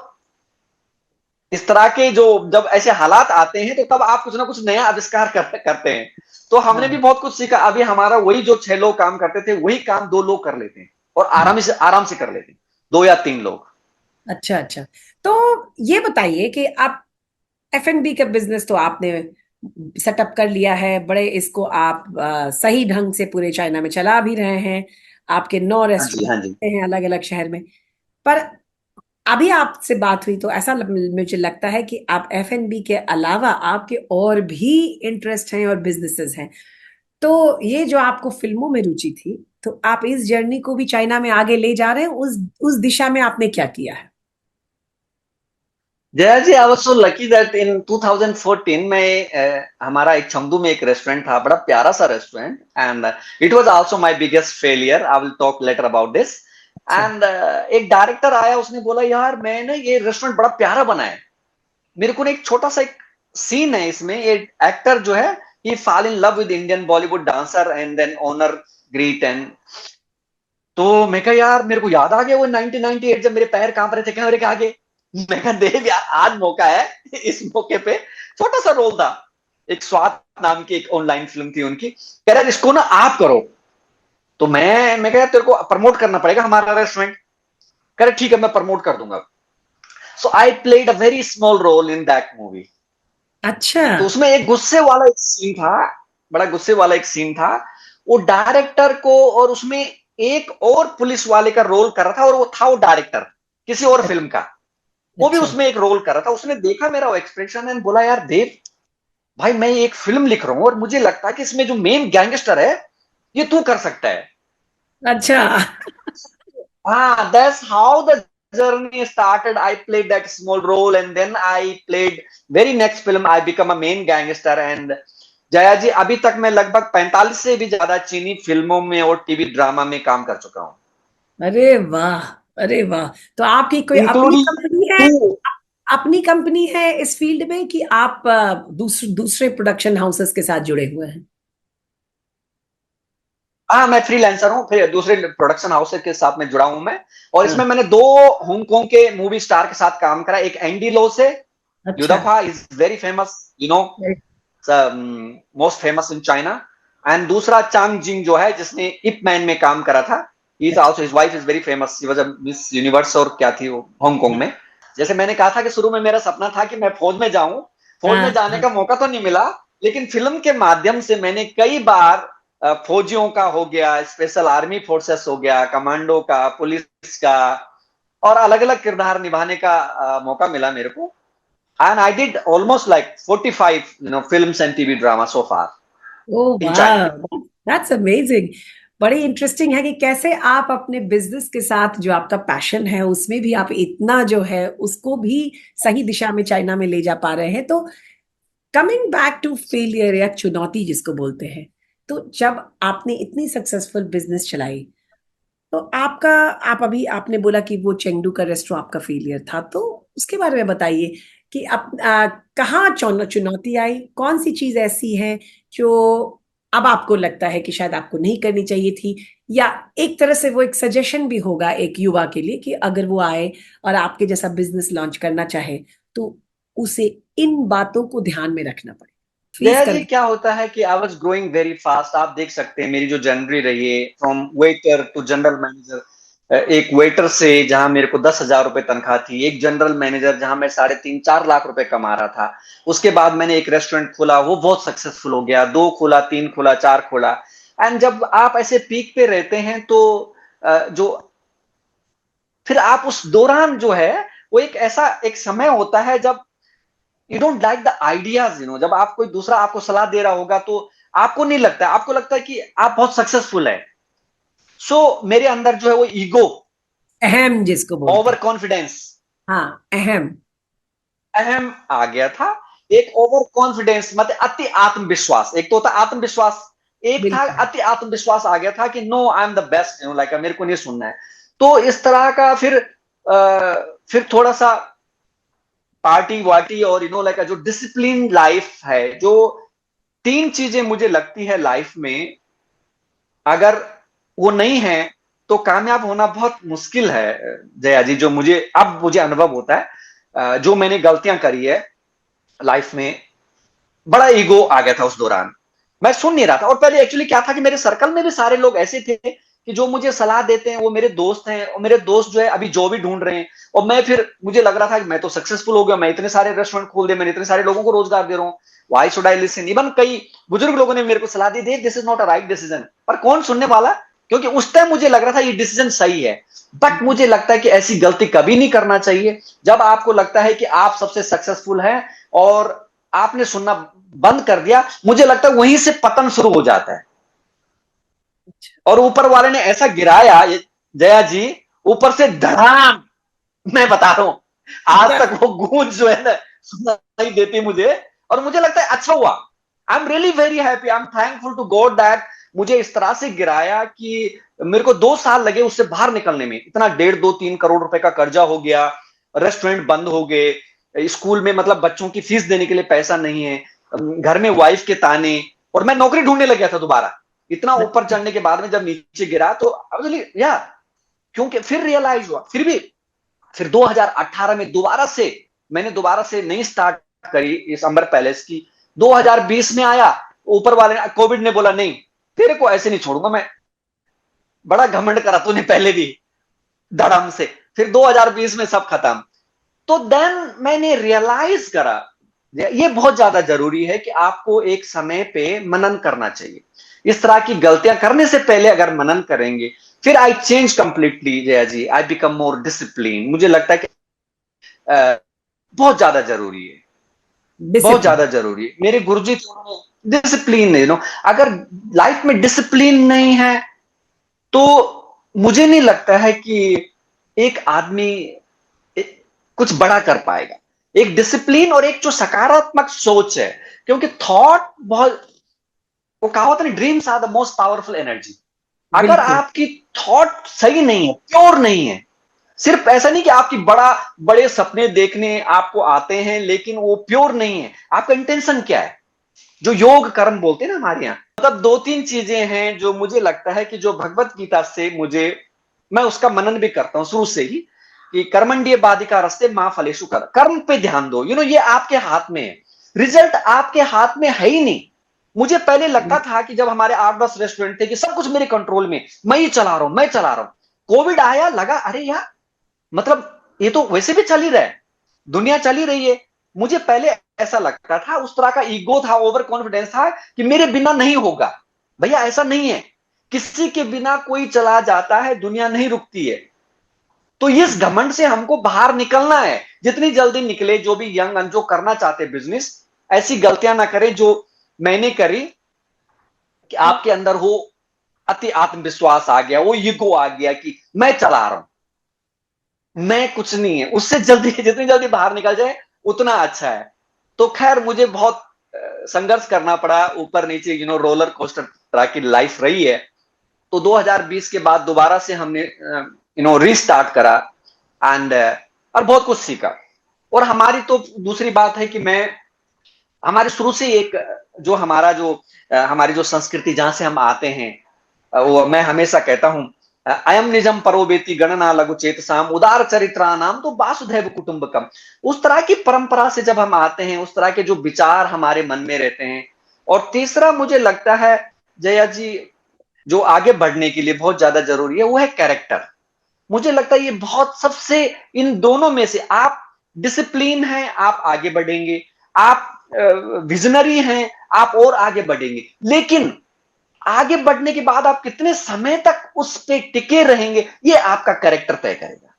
इस तरह के जो, जब ऐसे हालात आते हैं, तो तब आप कुछ ना कुछ नया आविष्कार करते हैं। तो हमने भी हाँ। बहुत कुछ सीखा। अभी हमारा वही, जो 6 लोग काम करते थे, वही काम 2 लोग कर लेते हैं, और आराम से कर लेते हैं, 2 या 3 लोग। अच्छा अच्छा। तो ये बताइए कि आप F&B का बिजनेस तो आपने सेटअप कर लिया है, बड़े इसको आप सही ढंग से पूरे चाइना में चला भी रहे हैं। आपके 9 हाँ जी, हाँ जी। रेस्टोरेंट हैं अलग अलग शहर में। पर अभी आपसे बात हुई तो ऐसा मुझे लगता है कि आप F&B के अलावा आपके और भी इंटरेस्ट हैं और बिजनेसेस हैं। तो ये जो आपको फिल्मों में रुचि थी, तो आप इस जर्नी को भी चाइना में आगे ले जा रहे हैं, उस दिशा में आपने क्या किया है? Jaya ji, I was so lucky that in 2014 में हमारा एक चंगदू में एक रेस्टोरेंट था, बड़ा प्यारा सा restaurant, and it was also my biggest failure. I will talk later about this. अच्छा। एंड एक डायरेक्टर आया, उसने बोला यार मैंने ये रेस्टोरेंट बड़ा प्यारा बना है, मेरे को ना एक छोटा सा एक सीन है इसमें, ये एक्टर जो है, he fall in love with Indian Bollywood dancer and then owner greet and. तो मैं कहा यार, मेरे को याद आ गया वो 1998, जब मेरे पैर कांप रहे थे कैमरे के आगे। मैं कहा देव यार, आज मौका है। इस मौके पे छोटा सा रोल था, एक स्वाद नाम की एक ऑनलाइन फिल्म थी उनकी, कह रहे इसको ना आप करो। तो मैं कहा तेरे को प्रमोट करना पड़ेगा हमारा रेस्टोरेंट। कह रहे ठीक है, मैं प्रमोट कर दूंगा। So I played a very small role in that movie. अच्छा। तो उसमें एक गुस्से वाला एक सीन था, बड़ा गुस्से वाला एक सीन था। वो डायरेक्टर को, और उसमें एक और पुलिस वाले का रोल कर रहा था, और वो था वो डायरेक्टर किसी और फिल्म का, वो भी अच्छा। उसमें एक रोल कर रहा था। उसने देखा मेरा वो एक्सप्रेशन एंड बोला यार देव, भाई मैं एक फिल्म लिख रहा हूं और मुझे लगता है कि इसमें जो मेन गैंगस्टर है ये तू कर सकता है। अच्छा। Ah, that's how the journey started. I played that small role, and then I played very next film. I become a main gangster. And Jaya जी, अभी तक मैं लगभग 45 से भी ज्यादा चीनी फिल्मों में और टीवी ड्रामा में काम कर चुका हूँ, अरे वाह, अरे वाह। तो आपकी कोई अपनी इंक्लूडिंग कंपनी है? टू। अपनी कंपनी है इस फील्ड में, कि आप दूसरे दूसरे प्रोडक्शन हाउसेस के साथ जुड़े हुए हैं? हाँ, मैं फ्रीलांसर हूँ, फिर दूसरे प्रोडक्शन हाउस के साथ में जुड़ा हूँ मैं। और हाँ। इसमें मैंने दो हांगकांग के मूवी स्टार के साथ काम करा, एक एंडी लो से, अच्छा। युदफा is very famous, you know, most famous in China. And दूसरा चांग जिंग जो है, जिसने इप मैन में काम करा था, ही इज अच्छा। Also, his wife is very famous, she was a miss universe और क्या थी वो हांगकांग में। जैसे मैंने कहा था कि शुरू में मेरा सपना था कि मैं फौज में जाऊं, फौज हाँ। में जाने हाँ। का मौका तो नहीं मिला, लेकिन फिल्म के माध्यम से मैंने कई बार फौजियों का हो गया, स्पेशल आर्मी फोर्सेस हो गया, कमांडो का, पुलिस का, और अलग अलग किरदार निभाने का मौका मिला मेरे को। And I did almost like 45, films and TV drama so far oh in वाह, China. That's amazing. बड़ी इंटरेस्टिंग है कि कैसे आप अपने बिजनेस के साथ जो आपका पैशन है उसमें भी आप इतना जो है उसको भी सही दिशा में चाइना में ले जा पा रहे हैं। तो कमिंग बैक टू फेलियर या चुनौती जिसको बोलते हैं, तो जब आपने इतनी सक्सेसफुल बिजनेस चलाई, तो आपका, आप अभी आपने बोला कि वो चेंगडू का रेस्टोरेंट आपका फेलियर था, तो उसके बारे में बताइए कि आप कहाँ चुनौती आई, कौन सी चीज ऐसी है जो अब आपको लगता है कि शायद आपको नहीं करनी चाहिए थी, या एक तरह से वो एक सजेशन भी होगा एक युवा के लिए कि अगर वो आए और आपके जैसा बिजनेस लॉन्च करना चाहे तो उसे इन बातों को ध्यान में रखना पड़े, फेस जया जी, करना। क्या होता है कि I was growing very fast. आप देख सकते हैं मेरी जो जर्नी रही है, from waiter to general manager. एक वेटर से जहां मेरे को 10,000 रुपए तनख्वाह थी, एक जनरल मैनेजर जहां मैं 3.5-4 लाख रुपए कमा रहा था। उसके बाद मैंने एक रेस्टोरेंट खोला, वो बहुत सक्सेसफुल हो गया, दो खोला, तीन खोला, चार खोला। एंड जब आप ऐसे पीक पे रहते हैं तो जो फिर आप उस दौरान जो है, वो एक ऐसा एक समय होता है जब you don't like the ideas, जब आप कोई दूसरा आपको सलाह दे रहा होगा तो आपको नहीं लगता, आपको लगता है कि आप बहुत सक्सेसफुल है। सो मेरे अंदर जो है वो ईगो, अहम जिसको बोलते ओवर हैं। कॉन्फिडेंस, हाँ, अहम। अहम आ गया था। एक ओवर कॉन्फिडेंस मतलब अति आत्मविश्वास, एक तो होता आत्मविश्वास, एक था बिल्कुल। अति आत्मविश्वास आ गया था कि no I am the best, like मेरे को नहीं सुनना है। तो इस तरह का फिर थोड़ा सा पार्टी वार्टी और लाइक जो डिसिप्लिन लाइफ है, जो तीन चीजें मुझे लगती है लाइफ में, अगर वो नहीं है तो कामयाब होना बहुत मुश्किल है। जया जी, जो मुझे अनुभव होता है, जो मैंने गलतियां करी है लाइफ में, बड़ा ईगो आ गया था उस दौरान। मैं सुन नहीं रहा था, और पहले एक्चुअली क्या था कि मेरे सर्कल में भी सारे लोग ऐसे थे कि जो मुझे सलाह देते हैं वो मेरे दोस्त हैं, और मेरे दोस्त जो है अभी जॉब ही ढूंढ रहे हैं। और मैं फिर मुझे लग रहा था कि मैं तो सक्सेसफुल हो गया, मैं इतने सारे रेस्टोरेंट खोल दिए, मैंने इतने सारे लोगों को रोजगार दे रहा हूँ, why should I listen. Even कई बुजुर्ग लोगों ने मेरे को सलाह दी, this is not a right decision, पर कौन सुनने वाला, क्योंकि उस टाइम मुझे लग रहा था ये डिसीजन सही है। बट मुझे लगता है कि ऐसी गलती कभी नहीं करना चाहिए। जब आपको लगता है कि आप सबसे सक्सेसफुल हैं और आपने सुनना बंद कर दिया, मुझे लगता है वहीं से पतन शुरू हो जाता है। और ऊपर वाले ने ऐसा गिराया जया जी, ऊपर से धड़ाम, मैं बता रहा हूं, आज तक वो गूंज जो है ना सुनाई देती मुझे। और मुझे लगता है अच्छा हुआ, I am really very happy, I am thankful to God that मुझे इस तरह से गिराया कि मेरे को 2 साल लगे उससे बाहर निकलने में। इतना 1.5-2-3 करोड़ रुपए का कर्जा हो गया, रेस्टोरेंट बंद हो गए, स्कूल में मतलब बच्चों की फीस देने के लिए पैसा नहीं है, घर में वाइफ के ताने, और मैं नौकरी ढूंढने लग गया था दोबारा। इतना ऊपर चढ़ने के बाद में जब नीचे गिरा तो या क्योंकि फिर रियलाइज हुआ, फिर 2018 में मैंने दोबारा से नई स्टार्ट करी इस अंबर पैलेस की। 2020 में आया, ऊपर वाले कोविड ने बोला नहीं, तेरे को ऐसे नहीं छोड़ूंगा मैं, बड़ा घमंड करा तूने पहले भी, धड़म से। फिर 2020 में सब खत्म। तो देन मैंने रियलाइज करा, ये बहुत ज्यादा जरूरी है कि आपको एक समय पे मनन करना चाहिए। इस तरह की गलतियां करने से पहले अगर मनन करेंगे, फिर I change completely Jaya ji, I become more discipline. मुझे लगता है कि बहुत ज्यादा जरूरी है। बहुत डिसिप्लिन। ज्यादा जरूरी है। मेरे गुरुजी थे, डिसिप्लिन, अगर लाइफ में डिसिप्लिन नहीं है तो मुझे नहीं लगता है कि एक आदमी कुछ बड़ा कर पाएगा। एक डिसिप्लिन और एक जो सकारात्मक सोच है, क्योंकि थॉट बहुत, वो कहावत है, dreams are the most powerful energy. अगर बिल्कुल। आपकी थॉट सही नहीं है, प्योर नहीं है, सिर्फ ऐसा नहीं कि आपकी बड़े सपने देखने आपको आते हैं लेकिन वो प्योर नहीं है, आपका इंटेंशन क्या है, जो योग कर्म बोलते हैं ना हमारे यहाँ, मतलब दो तीन चीजें हैं जो मुझे लगता है कि जो भगवत गीता से मुझे, मैं उसका मनन भी करता हूं शुरू से ही, कि कर्मण्डिय बाधिका रस्ते मां फलेशु कर, कर्म पे ध्यान दो, ये आपके हाथ में है, रिजल्ट आपके हाथ में है ही नहीं। मुझे पहले लगता था कि जब हमारे 8-10 रेस्टोरेंट थे कि सब कुछ मेरे कंट्रोल में, मैं ही चला रहा हूं, मैं चला रहा हूं। कोविड आया, लगा अरे यार, मतलब ये तो वैसे भी चल ही रहा है, दुनिया चल ही रही है। मुझे पहले ऐसा लगता था, उस तरह का ईगो था, ओवर कॉन्फिडेंस था कि मेरे बिना नहीं होगा। भैया ऐसा नहीं है, किसी के बिना कोई चला जाता है, दुनिया नहीं रुकती है। तो इस घमंड से हमको बाहर निकलना है, जितनी जल्दी निकले। जो भी यंग जो करना चाहते बिजनेस, ऐसी गलतियां ना करें जो मैंने करी, कि आपके अंदर हो अति आत्मविश्वास आ गया, वो ईगो आ गया कि मैं चला रहा हूं, मैं कुछ नहीं है। उससे जल्दी, जितनी जल्दी बाहर निकल जाए उतना अच्छा है। तो खैर मुझे बहुत संघर्ष करना पड़ा, ऊपर नीचे, रोलर कोस्टर तरह की लाइफ रही है। तो 2020 के बाद दोबारा से हमने रीस्टार्ट करा, एंड और बहुत कुछ सीखा। और हमारी तो दूसरी बात है कि मैं, हमारे शुरू से एक, जो हमारा जो हमारी जो संस्कृति जहां से हम आते हैं, वो मैं हमेशा कहता हूं, अयम निजम परोवेति गणना लघु चेतसाम उदार चरित्रा नाम तो वासुधैव कुटुंबकम। उस तरह की परंपरा से जब हम आते हैं, उस तरह के जो विचार हमारे मन में रहते हैं। और तीसरा मुझे लगता है जया जी, जो आगे बढ़ने के लिए बहुत ज्यादा जरूरी है, वो है कैरेक्टर। मुझे लगता है ये बहुत, सबसे, इन दोनों में से आप डिसिप्लिन हैं, आप आगे बढ़ेंगे, आप विजनरी हैं, आप और आगे बढ़ेंगे। लेकिन आगे बढ़ने के बाद आप कितने समय तक उस पे टिके रहेंगे, ये आपका कैरेक्टर तय करेगा।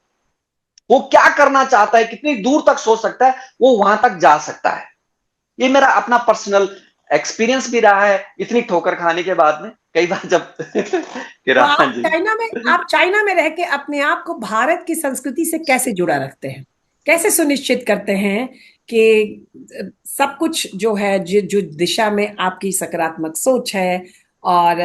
वो क्या करना चाहता है, कितनी दूर तक सोच सकता है, वो वहां तक जा सकता है। ये मेरा अपना पर्सनल एक्सपीरियंस भी रहा है, इतनी ठोकर खाने के बाद में कई बार जब तो हाँ जी। आप चाइना में रह के अपने आप को भारत की संस्कृति से कैसे जुड़ा रखते हैं? कैसे सुनिश्चित करते हैं कि सब कुछ जो है, जो दिशा में आपकी सकारात्मक सोच है और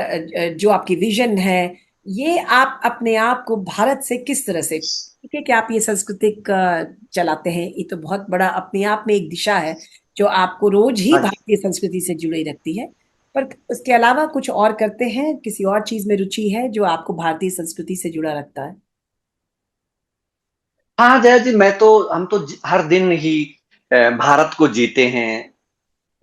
जो आपकी विजन है, ये आप अपने आप को भारत से किस तरह से, ठीक है कि आप ये सांस्कृतिक चलाते हैं, ये तो बहुत बड़ा अपने आप में एक दिशा है जो आपको रोज ही हाँ जी। भारतीय संस्कृति से जुड़े रखती है। पर उसके अलावा कुछ और करते हैं, किसी और चीज में रुचि है जो आपको भारतीय संस्कृति से जुड़ा रखता है? हाँ जया जी, मैं तो, हम तो हर दिन ही भारत को जीते हैं,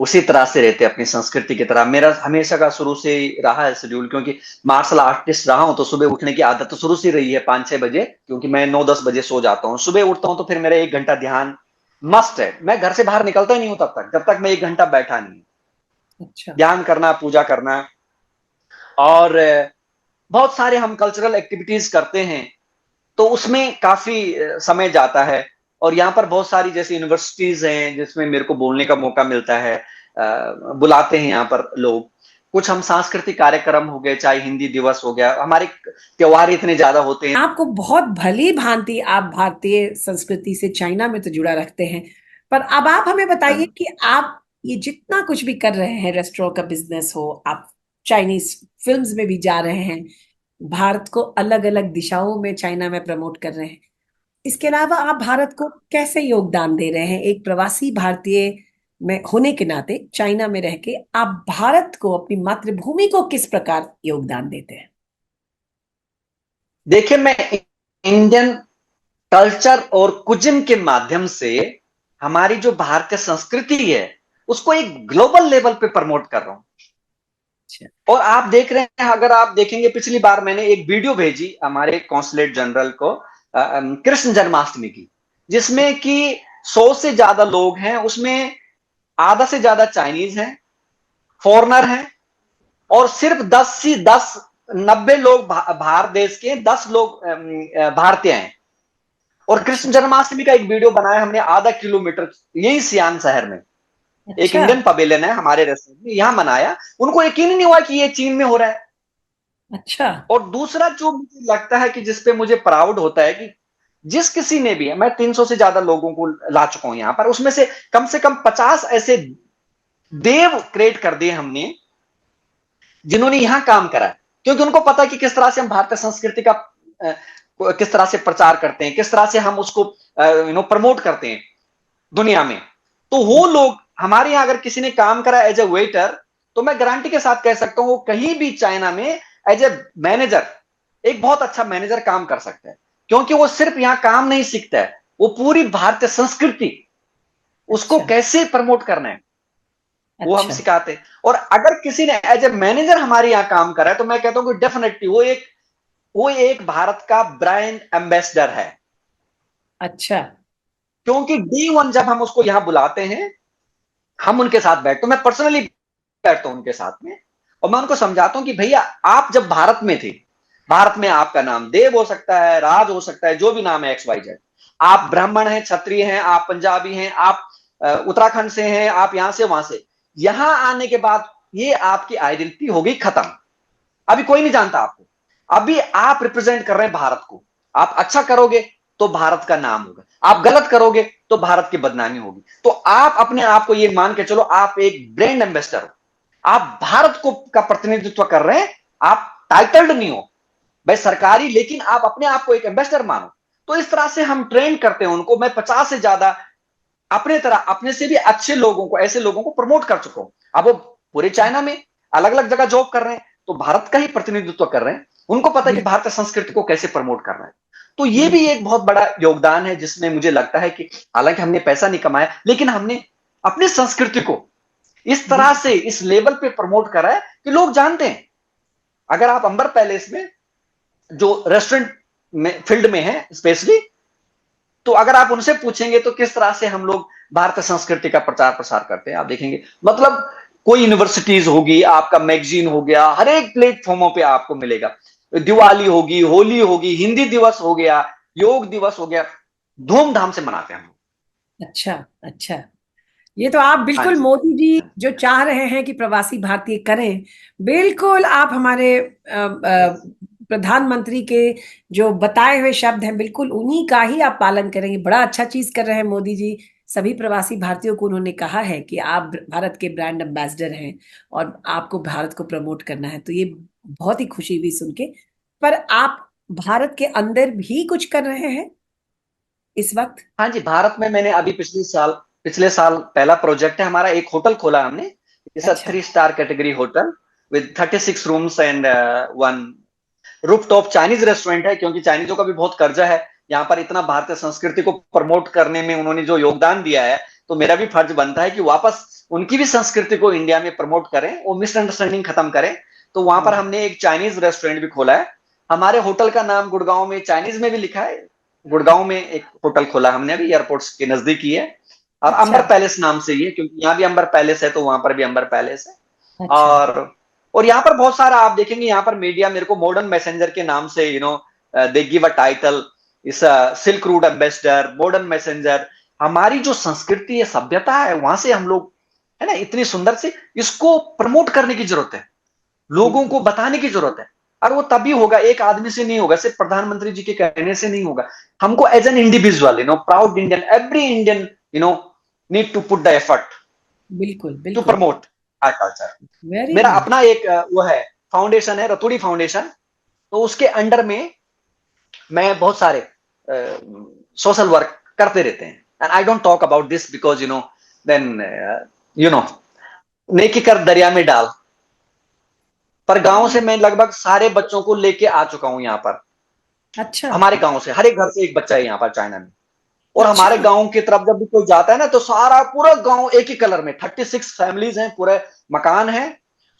उसी तरह से रहते हैं, अपनी संस्कृति की तरह। मेरा हमेशा का शुरू से ही रहा है शेड्यूल, क्योंकि मार्शल आर्टिस्ट रहा हूं, तो सुबह उठने की आदत तो शुरू से रही है 5-6 बजे, क्योंकि मैं 9-10 बजे सो जाता हूँ। सुबह उठता हूँ तो फिर मेरा 1 घंटा ध्यान मस्ट है। मैं घर से बाहर निकलता ही नहीं हूं तब तक, जब तक मैं 1 घंटा बैठा नहीं। अच्छा। ध्यान करना, पूजा करना, और बहुत सारे हम कल्चरल एक्टिविटीज करते हैं, तो उसमें काफी समय जाता है। और यहाँ पर बहुत सारी जैसे यूनिवर्सिटीज हैं जिसमें मेरे को बोलने का मौका मिलता है, बुलाते हैं यहाँ पर लोग। कुछ हम सांस्कृतिक कार्यक्रम हो गए, चाहे हिंदी दिवस हो गया, हमारे त्योहार इतने ज्यादा होते हैं। आपको बहुत भली भांति आप भारतीय संस्कृति से चाइना में तो जुड़ा रखते हैं, पर अब आप हमें हाँ बताइए जी। कि आप ये जितना कुछ भी कर रहे हैं, रेस्टोरेंट का बिजनेस हो, आप चाइनीज फिल्म्स में भी जा रहे हैं, भारत को अलग अलग दिशाओं में चाइना में प्रमोट कर रहे हैं, इसके अलावा आप भारत को कैसे योगदान दे रहे हैं? एक प्रवासी भारतीय में होने के नाते चाइना में रह के आप भारत को, अपनी मातृभूमि को किस प्रकार योगदान देते हैं? देखिए, मैं इंडियन कल्चर और कुजिन के माध्यम से हमारी जो भारतीय संस्कृति है उसको एक ग्लोबल लेवल पे प्रमोट कर रहा हूं। अच्छा। और आप देख रहे हैं, अगर आप देखेंगे, पिछली बार मैंने एक वीडियो भेजी हमारे कॉन्सुलेट जनरल को कृष्ण जन्माष्टमी की, जिसमें कि 100 से ज्यादा लोग हैं, उसमें आधा से ज्यादा चाइनीज हैं, फॉरनर हैं, और सिर्फ 90 लोग बाहर देश के, 10 लोग भारतीय हैं। और अच्छा। कृष्ण जन्माष्टमी का एक वीडियो बनाया हमने, आधा किलोमीटर, यही सियान शहर में। एक अच्छा। इंडियन पवेलियन है हमारे रेस्टोरेंट में, यहाँ मनाया। उनको यकीन ही नहीं हुआ कि ये चीन में हो रहा है। अच्छा। और दूसरा जो मुझे लगता है कि जिसपे मुझे प्राउड होता है कि जिस किसी ने भी, मैं 300 से ज्यादा लोगों को ला चुका हूं यहाँ पर, उसमें से कम 50 ऐसे देव क्रिएट कर दिए हमने जिन्होंने यहां काम करा है, क्योंकि उनको पता है कि किस तरह से हम भारतीय संस्कृति का किस तरह से प्रचार करते हैं, किस तरह से हम उसको प्रमोट करते हैं दुनिया में। तो वो लोग हमारे यहां अगर किसी ने काम करा एज ए वेटर, तो मैं गारंटी के साथ कह सकता हूं वो कहीं भी चाइना में एज ए मैनेजर, एक बहुत अच्छा मैनेजर काम कर सकता है, क्योंकि वो सिर्फ यहां काम नहीं सीखता है, वो पूरी भारतीय संस्कृति उसको अच्छा। कैसे प्रमोट करना है वो हम अच्छा। सिखाते हैं। और अगर किसी ने एज ए मैनेजर हमारे यहां काम करा है, तो मैं कहता हूं कि डेफिनेटली वो एक भारत का ब्रांड एम्बेसडर है। अच्छा। क्योंकि डे वन जब हम उसको यहां बुलाते हैं, हम उनके साथ बैठते, तो मैं पर्सनली बैठता हूं उनके साथ में, और मैं उनको समझाता हूं कि भैया आप जब भारत में थे, भारत में आपका नाम देव हो सकता है, राज हो सकता है, जो भी नाम है एक्स वाई जेड, आप ब्राह्मण हैं, क्षत्रिय हैं, आप पंजाबी हैं, आप उत्तराखंड से हैं, आप यहां से वहां से, यहां आने के बाद ये आपकी आइडेंटिटी हो गई खत्म। अभी कोई नहीं जानता आपको। अभी आप रिप्रेजेंट कर रहे हैं भारत को। आप अच्छा करोगे तो भारत का नाम होगा, आप गलत करोगे तो भारत की बदनामी होगी। तो आप अपने आप को ये मान के चलो, आप एक ब्रांड एम्बेसडर हो, आप भारत को का प्रतिनिधित्व कर रहे हैं। आप टाइटल्ड नहीं हो भाई सरकारी, लेकिन आप अपने आप को एक एम्बेसडर मानो। तो इस तरह से हम ट्रेन करते हैं उनको। मैं 50 से ज्यादा अपने तरह, अपने से भी अच्छे लोगों को, ऐसे लोगों को प्रमोट कर चुका हूं। अब वो पूरे चाइना में अलग अलग जगह जॉब कर रहे हैं, तो भारत का ही प्रतिनिधित्व कर रहे हैं। उनको पता है कि बिल्कुल। भारतीय संस्कृति को कैसे प्रमोट करना है। तो ये भी बिल्कुल। एक बहुत बड़ा योगदान है, जिसमें मुझे लगता है कि हालांकि हमने पैसा नहीं कमाया, लेकिन हमने अपनी संस्कृति को इस तरह बिल्कुल। से इस लेवल पे प्रमोट करा है कि लोग जानते हैं। अगर आप अंबर पैलेस में, जो रेस्टोरेंट में फील्ड में है स्पेशली, तो अगर आप उनसे पूछेंगे तो किस तरह से हम लोग भारतीय संस्कृति का प्रचार प्रसार करते हैं, आप देखेंगे। मतलब कोई यूनिवर्सिटीज होगी, आपका मैगजीन हो गया, हर एक प्लेटफॉर्मों पे आपको मिलेगा। दिवाली होगी, होली होगी, हिंदी दिवस हो गया, योग दिवस हो गया, धूमधाम से मनाते हैं हम। अच्छा। अच्छा। ये तो आप हाँ बिल्कुल जी। मोदी जी जो चाह रहे हैं कि प्रवासी भारतीय करें, बिल्कुल आप हमारे प्रधानमंत्री के जो बताए हुए शब्द हैं, बिल्कुल उन्हीं का ही आप पालन करेंगे। बड़ा अच्छा चीज कर रहे हैं मोदी जी। सभी प्रवासी भारतीयों को उन्होंने कहा है कि आप भारत के ब्रांड एम्बेसडर हैं और आपको भारत को प्रमोट करना है, तो ये बहुत ही खुशी हुई सुन के। पर आप भारत के अंदर भी कुछ कर रहे हैं इस वक्त? हाँ जी, भारत में मैंने अभी पिछले साल पहला प्रोजेक्ट है हमारा, एक होटल खोला हमने। इट्स अ अच्छा। 3 star category hotel with 36 rooms and one rooftop Chinese restaurant है। क्योंकि चाइनीजों का भी बहुत कर्जा है यहाँ पर। इतना भारतीय संस्कृति को प्रमोट करने में उन्होंने जो योगदान दिया है, तो मेरा भी फर्ज बनता है कि वापस उनकी भी संस्कृति को इंडिया में प्रमोट करें, वो मिसअंडरस्टैंडिंग खत्म करें। तो वहां पर वाह। हमने एक चाइनीज रेस्टोरेंट भी खोला है। हमारे होटल का नाम गुड़गांव में चाइनीज में भी लिखा है। गुड़गांव में एक होटल खोला हमने अभी, एयरपोर्ट के नजदीक ही है, और अच्छा। अंबर पैलेस नाम से ही है, क्योंकि यहाँ भी अंबर पैलेस है तो वहां पर भी अंबर पैलेस है। अच्छा। और यहाँ पर बहुत सारा आप देखेंगे, यहाँ पर मीडिया मेरे को मॉडर्न मैसेंजर के नाम से दे गिव अ टाइटल, इस silk route ambassador, modern messenger. हमारी जो संस्कृति है, सभ्यता है, वहां से हम लोग, है ना, इतनी सुंदर से इसको प्रमोट करने की जरूरत है, लोगों को बिल्कुल। बताने की जरूरत है। और वो तभी होगा, एक आदमी से नहीं होगा, सिर्फ प्रधानमंत्री जी के कहने से नहीं होगा। हमको as an individual, proud Indian, every Indian, need to put the effort बिल्कुल। टू बिल्कुल। Promote our culture. वेरी मेरा गुड। अपना एक वो है, फाउंडेशन है, रतुड़ी फाउंडेशन। तो उसके अंडर में मैं बहुत सारे सोशल वर्क करते रहते हैं। And I don't talk about this because then you know नेकी कर दरिया में डाल। पर गांव से मैं लगभग सारे बच्चों को लेके आ चुका हूं यहाँ पर। अच्छा। हमारे गांव से हर एक घर से एक बच्चा है यहाँ पर चाइना में। और हमारे अच्छा। गांव की तरफ जब भी कोई जाता है ना, तो सारा पूरा गांव एक ही कलर में, 36 फैमिलीज हैं, पूरे मकान है,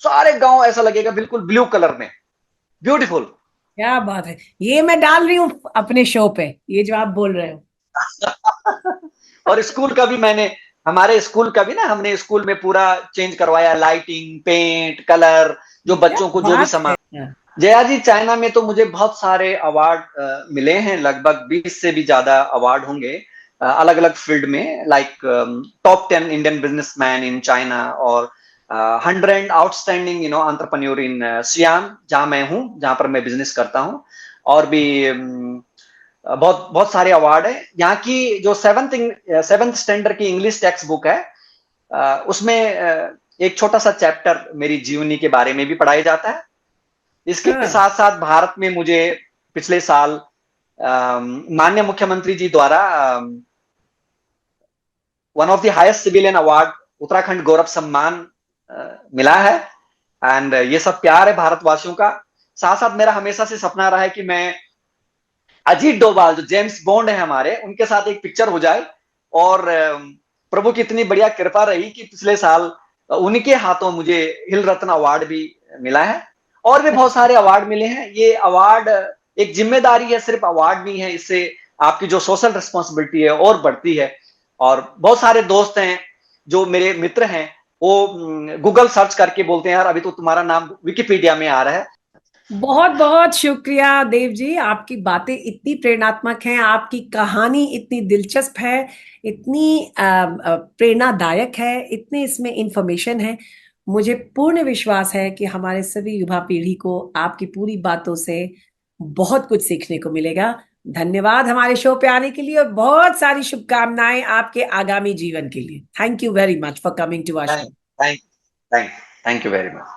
सारे गांव ऐसा लगेगा बिल्कुल ब्लू कलर में, ब्यूटीफुल। क्या बात है, ये मैं डाल रही हूँ अपने शो पे, ये जो आप बोल रहे हो। और स्कूल का भी मैंने, हमारे स्कूल का भी ना, हमने स्कूल में पूरा चेंज करवाया, लाइटिंग, पेंट, कलर, जो क्या बच्चों को जो भी बात है। सामान। हाँ। जया जी, चाइना में तो मुझे बहुत सारे अवार्ड मिले हैं, लगभग 20 से भी ज्यादा अवार्ड होंगे। अलग अलग फील्ड में, like top 10 Indian businessman in China, और 100 आउटस्टैंडिंग एंटरप्रेन्योर इन सियाम, जहां मैं हूं, जहां पर मैं बिजनेस करता हूं। और भी बहुत बहुत सारे अवार्ड है। यहाँ की जो सेवंथ स्टैंडर्ड की इंग्लिश टेक्स्ट बुक है, उसमें एक छोटा सा चैप्टर मेरी जीवनी के बारे में भी पढ़ाया जाता है। इसके हाँ। साथ साथ भारत में मुझे पिछले साल माननीय मुख्यमंत्री जी द्वारा one of the highest civilian award, Uttarakhand Gaurav Samman मिला है। एंड ये सब प्यार है भारतवासियों का। साथ साथ मेरा हमेशा से सपना रहा है कि मैं अजीत डोभाल, जो जेम्स बॉन्ड है हमारे, उनके साथ एक पिक्चर हो जाए। और प्रभु की इतनी बढ़िया कृपा रही कि पिछले साल उनके हाथों मुझे हिल रत्न अवार्ड भी मिला है। और भी बहुत सारे अवार्ड मिले हैं। ये अवार्ड एक जिम्मेदारी है, सिर्फ अवार्ड नहीं है, इससे आपकी जो सोशल रिस्पॉन्सिबिलिटी है और बढ़ती है। और बहुत सारे दोस्त हैं जो मेरे मित्र हैं, वो गूगल सर्च करके बोलते हैं, यार अभी तो तुम्हारा नाम विकिपीडिया में आ रहा है। बहुत बहुत शुक्रिया देव जी, आपकी बातें इतनी प्रेरणात्मक हैं, आपकी कहानी इतनी दिलचस्प है, इतनी प्रेरणादायक है, इतने इसमें इंफॉर्मेशन है। मुझे पूर्ण विश्वास है कि हमारे सभी युवा पीढ़ी को आपकी पूरी बातों से बहुत कुछ सीखने को मिलेगा। धन्यवाद हमारे शो पे आने के लिए, और बहुत सारी शुभकामनाएं आपके आगामी जीवन के लिए। Thank you very much for coming to our show. Thank thank thank you very much.